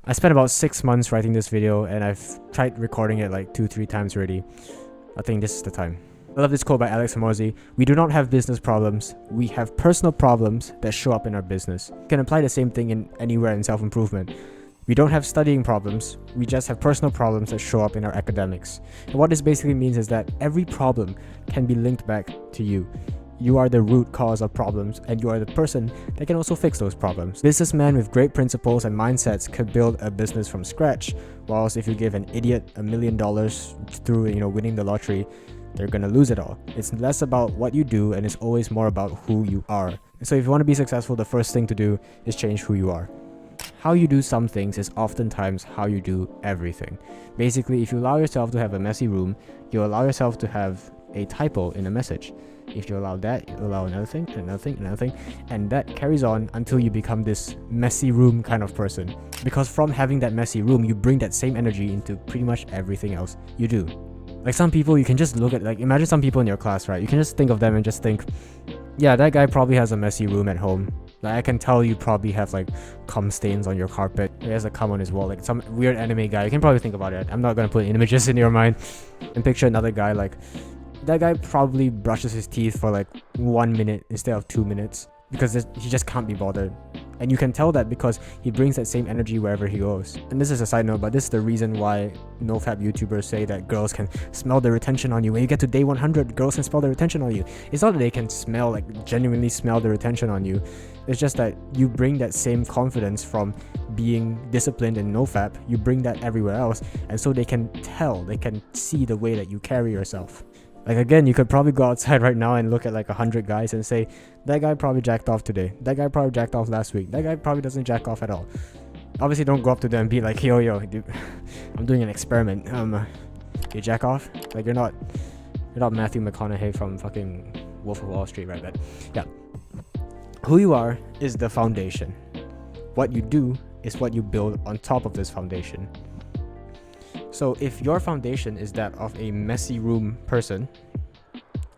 I spent about 6 months writing this video, and I've tried recording it like 2-3 times already. I think this is the time. I love this quote by Alex Hormozi. We do not have business problems. We have personal problems that show up in our business. You can apply the same thing in anywhere in self-improvement. We don't have studying problems. We just have personal problems that show up in our academics. And what this basically means is that every problem can be linked back to you. You are the root cause of problems, and you are the person that can also fix those problems. Businessmen with great principles and mindsets could build a business from scratch, whilst if you give an idiot $1 million through winning the lottery, they're gonna lose it all. It's less about what you do, and it's always more about who you are. So if you want to be successful, the first thing to do is change who you are. How you do some things is oftentimes how you do everything. Basically, if you allow yourself to have a messy room, you allow yourself to have a typo in a message. If you allow that, you allow another thing, another thing, another thing, and that carries on until you become this messy room kind of person. Because from having that messy room, you bring that same energy into pretty much everything else you do. Like some people, you can just look at, imagine some people in your class, right? You can just think of them and just think, yeah, that guy probably has a messy room at home. Like I can tell you probably have cum stains on your carpet. He has a cum on his wall, like some weird anime guy. You can probably think about it. I'm not gonna put images in your mind. And picture another guy that guy probably brushes his teeth for 1 minute instead of 2 minutes because he just can't be bothered. And you can tell that because he brings that same energy wherever he goes. And this is a side note, but this is the reason why NoFap YouTubers say that girls can smell the retention on you. When you get to day 100, girls can smell the retention on you. It's not that they can smell, genuinely smell the retention on you. It's just that you bring that same confidence from being disciplined in NoFap. You bring that everywhere else. And so they can tell, they can see the way that you carry yourself. Again, you could probably go outside right now and look at 100 guys and say, that guy probably jacked off today. That guy probably jacked off last week. That guy probably doesn't jack off at all. Obviously, don't go up to them and be like, yo, dude, I'm doing an experiment. You jack off? You're not Matthew McConaughey from fucking Wolf of Wall Street, right? But yeah, who you are is the foundation. What you do is what you build on top of this foundation. So if your foundation is that of a messy room person,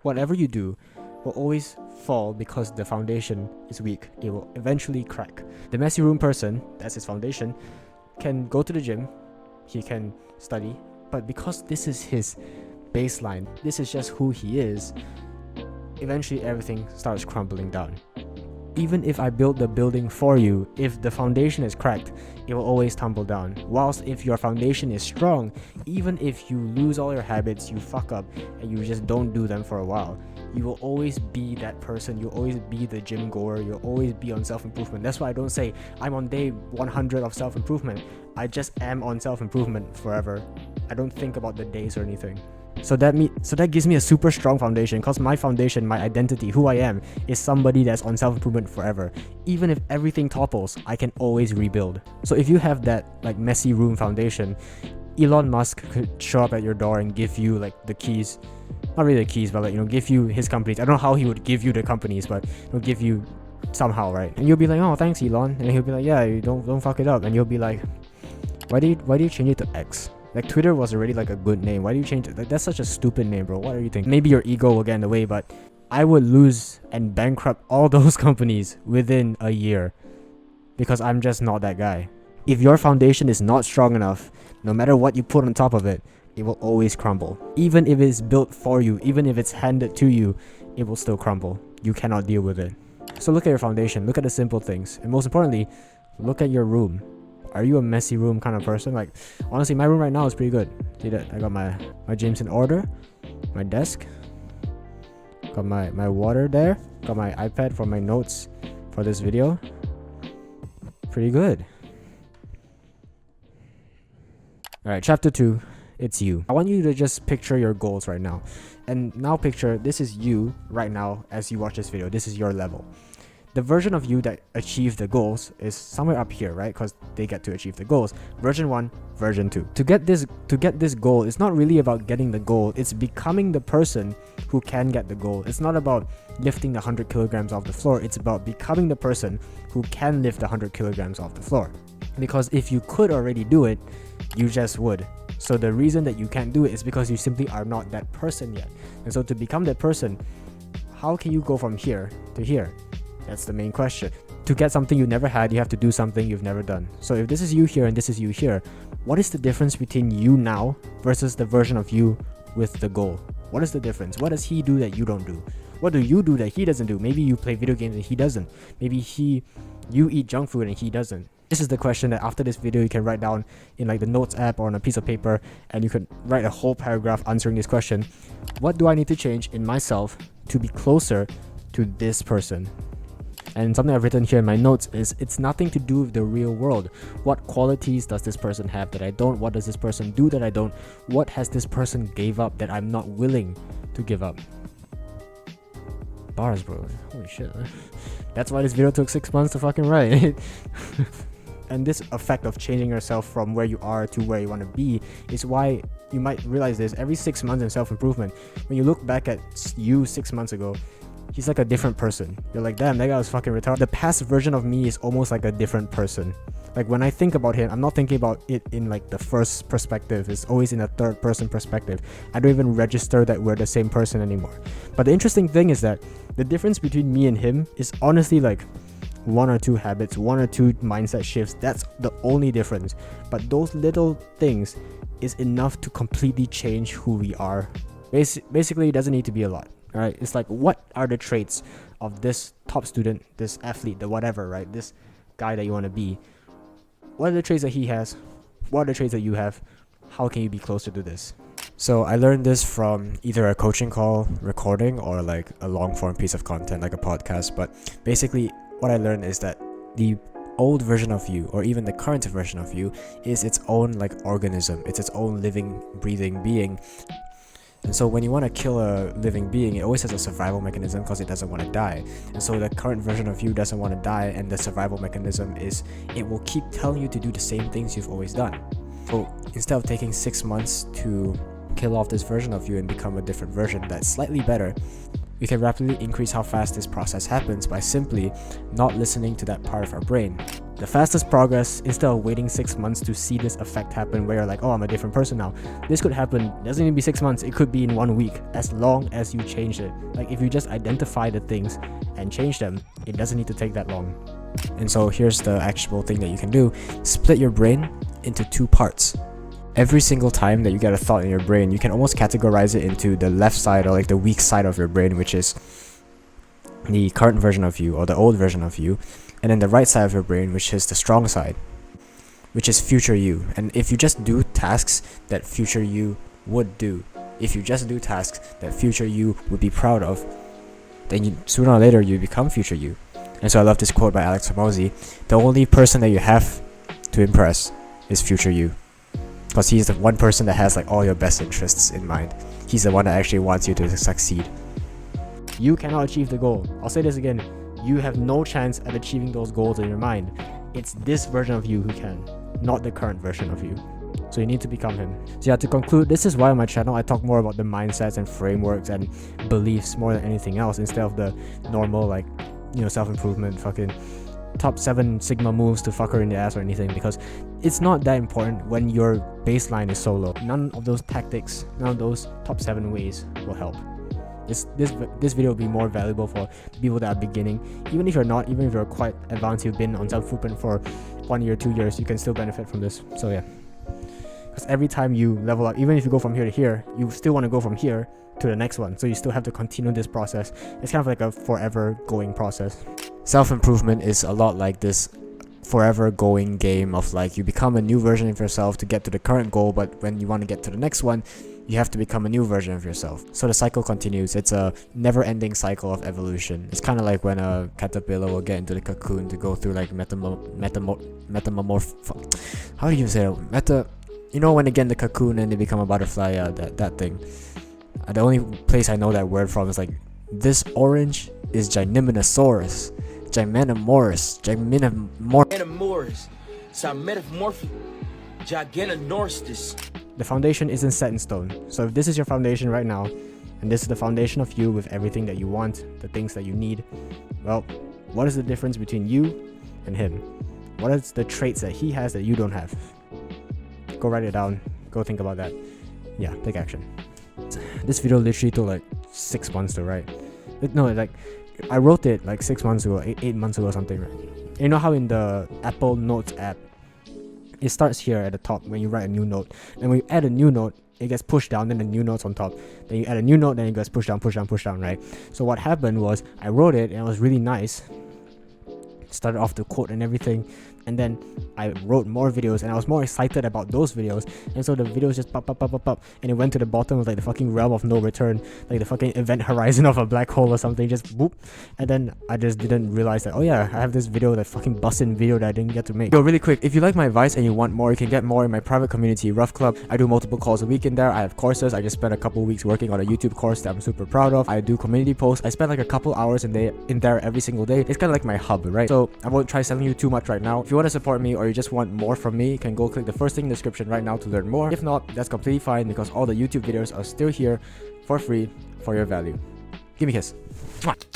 whatever you do will always fall because the foundation is weak. It will eventually crack. The messy room person, that's his foundation, can go to the gym, he can study, but because this is his baseline, this is just who he is, eventually everything starts crumbling down. Even if I build the building for you, if the foundation is cracked, it will always tumble down. Whilst if your foundation is strong, even if you lose all your habits, you fuck up, and you just don't do them for a while, you will always be that person. You'll always be the gym goer. You'll always be on self-improvement. That's why I don't say I'm on day 100 of self-improvement. I just am on self-improvement forever. I don't think about the days or anything. So that gives me a super strong foundation, because my foundation, my identity, who I am, is somebody that's on self-improvement forever. Even if everything topples, I can always rebuild. So if you have that messy room foundation, Elon Musk could show up at your door and give you the keys. Not really the keys, but give you his companies. I don't know how he would give you the companies, but he'll give you somehow, right? And you'll be like, oh, thanks, Elon. And he'll be like, yeah, you don't fuck it up. And you'll be like, why do you change it to X? Twitter was already a good name. Why do you change it? That's such a stupid name, bro. What are you thinking? Maybe your ego will get in the way, but I would lose and bankrupt all those companies within a year because I'm just not that guy. If your foundation is not strong enough, no matter what you put on top of it, it will always crumble. Even if it's built for you, even if it's handed to you, it will still crumble. You cannot deal with it. So look at your foundation. Look at the simple things. And most importantly, look at your room. Are you a messy room kind of person? Honestly, my room right now is pretty good. See that? I got my gyms in order, my desk, got my water there, got my iPad for my notes for this video. Pretty good. Alright, chapter 2, it's you. I want you to just picture your goals right now. And now picture this is you right now as you watch this video. This is your level. The version of you that achieved the goals is somewhere up here, right? Because they get to achieve the goals. Version 1, version 2. To get this goal, it's not really about getting the goal. It's becoming the person who can get the goal. It's not about lifting the 100 kilograms off the floor. It's about becoming the person who can lift the 100 kilograms off the floor. Because if you could already do it, you just would. So the reason that you can't do it is because you simply are not that person yet. And so to become that person, how can you go from here to here? That's the main question. To get something you never had, you have to do something you've never done. So if this is you here and this is you here, what is the difference between you now versus the version of you with the goal? What is the difference? What does he do that you don't do? What do you do that he doesn't do? Maybe you play video games and he doesn't. Maybe you eat junk food and he doesn't. This is the question that after this video you can write down in like the notes app or on a piece of paper, and you can write a whole paragraph answering this question. What do I need to change in myself to be closer to this person? And something I've written here in my notes is, it's nothing to do with the real world. What qualities does this person have that I don't? What does this person do that I don't? What has this person gave up that I'm not willing to give up? Bars, bro. Holy shit. That's why this video took 6 months to fucking write. And this effect of changing yourself from where you are to where you want to be is why you might realize this every 6 months in self-improvement. When you look back at you 6 months ago, he's like a different person. You're like, damn, that guy was fucking retarded. The past version of me is almost like a different person. Like when I think about him, I'm not thinking about it in like the first perspective. It's always in a third person perspective. I don't even register that we're the same person anymore. But the interesting thing is that the difference between me and him is honestly like 1 or 2 habits, 1 or 2 mindset shifts. That's the only difference. But those little things is enough to completely change who we are. Basically, it doesn't need to be a lot. All right, it's like, what are the traits of this top student, this athlete, the whatever, right? This guy that you want to be. What are the traits that he has? What are the traits that you have? How can you be closer to this? So I learned this from either a coaching call recording or like a long form piece of content like a podcast. But basically what I learned is that the old version of you, or even the current version of you, is its own like organism. It's its own living, breathing being. And so when you want to kill a living being, it always has a survival mechanism because it doesn't want to die. And so the current version of you doesn't want to die, and the survival mechanism is it will keep telling you to do the same things you've always done. So instead of taking 6 months to kill off this version of you and become a different version that's slightly better, we can rapidly increase how fast this process happens by simply not listening to that part of our brain. The fastest progress, instead of waiting 6 months to see this effect happen where you're like, oh, I'm a different person now. This could happen, doesn't even be 6 months, it could be in 1 week, as long as you change it. Like if you just identify the things and change them, it doesn't need to take that long. And so here's the actionable thing that you can do. Split your brain into 2 parts. Every single time that you get a thought in your brain, you can almost categorize it into the left side or like the weak side of your brain, which is the current version of you or the old version of you, and then the right side of your brain, which is the strong side, which is future you. And if you just do tasks that future you would do, if you just do tasks that future you would be proud of, then sooner or later you become future you. And so I love this quote by Alex Hormozi: the only person that you have to impress is future you. Because he's the one person that has like all your best interests in mind. He's the one that actually wants you to succeed. You cannot achieve the goal. I'll say this again. You have no chance at achieving those goals in your mind. It's this version of you who can, not the current version of you. So you need to become him. So yeah, to conclude, this is why on my channel I talk more about the mindsets and frameworks and beliefs more than anything else, instead of the normal like, you know, self-improvement fucking top 7 Sigma moves to fuck her in the ass or anything, because it's not that important when your baseline is so low. None of those tactics, none of those top 7 ways will help. This video will be more valuable for the people that are beginning. Even if you're not, even if you're quite advanced, you've been on self-improvement for 1 year, 2 years, you can still benefit from this. So yeah, because every time you level up, even if you go from here to here, you still want to go from here to the next one. So you still have to continue this process. It's kind of like a forever going process. Self-improvement is a lot like this forever going game of like, you become a new version of yourself to get to the current goal, but when you want to get to the next one, you have to become a new version of yourself. So the cycle continues. It's a never-ending cycle of evolution. It's kind of like when a caterpillar will get into the cocoon to go through like how do you say it? You know when they get in the cocoon and they become a butterfly, that thing. The only place I know that word from is like, this orange is Gymnosaurus. Gymnosaurus. Gigantonorstis. The foundation isn't set in stone. So if this is your foundation right now, and this is the foundation of you with everything that you want, the things that you need, well, what is the difference between you and him? What is the traits that he has that you don't have? Go write it down. Go think about that. Yeah, take action. This video literally took like 6 months to write. No, like I wrote it like 6 months ago, 8 months ago or something, right? You know how in the Apple Notes app, it starts here at the top when you write a new note, and when you add a new note, it gets pushed down, then the new note's on top. Then you add a new note, then it gets pushed down, right? So what happened was I wrote it, and it was really nice. Started off the quote and everything, and then I wrote more videos, and I was more excited about those videos, and so the videos just pop, and it went to the bottom of like the fucking realm of no return, like the fucking event horizon of a black hole or something, just boop. And then I just didn't realize that, oh yeah, I have this video, that fucking bussin' video that I didn't get to make. Yo, really quick, if you like my advice and you want more, you can get more in my private community, Rough Club. I do multiple calls a week in there. I have courses. I just spent a couple weeks working on a YouTube course that I'm super proud of. I do community posts. I spend like a couple hours in there every single day. It's kind of like my hub, right? So I won't try selling you too much right now. If you want to support me or you just want more from me, you can go click the first thing in the description right now to learn more. If not, that's completely fine, because all the YouTube videos are still here for free for your value. Give me a kiss. Mwah.